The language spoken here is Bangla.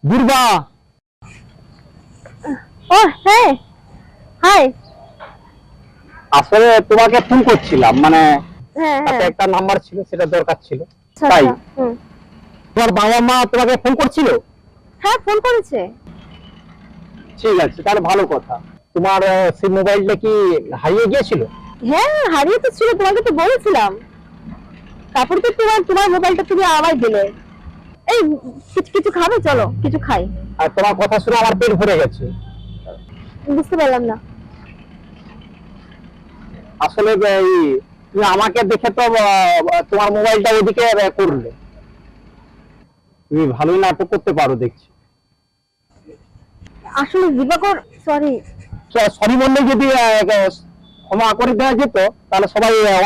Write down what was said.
দুর্বা। ও হ্যাঁ, হাই। আসলে তোমাকে ফোন করছিলাম, মানে হ্যাঁ তাতে হ্যাঁ, একটা নাম্বার ছিল, সেটা দরকার ছিল। আচ্ছা তাই আচ্ছা, হুম। তোমার বাবা মা তোমাকে ফোন করছিল? হ্যাঁ, ফোন করেছে। ঠিক আছে, তাহলে ভালো কথা। তোমার সেই মোবাইলটা কি হারিয়ে গিয়েছিল? হ্যাঁ, হারিয়ে তো ছিল, তোমাকে তো বলেছিলাম। তারপর তো তোমার মোবাইলটা তুমি আমায় দিলে। এই কিছু কিছু খাবে, চলো কিছু খাই। আর তোমার কথা শুনে আমার পেট ভরে গেছে। বুঝতে পারলাম না। আসলে এই তুমি আমাকে দেখে তো তোমার মোবাইলটা ওদিকে করলে। তুমি ভালোই নাটক করতে পারো দেখছি। আসলে দিবাকর, সরি। সরি বললে যদি ক্ষমা করে দেওয়া যেত, তাহলে সবাই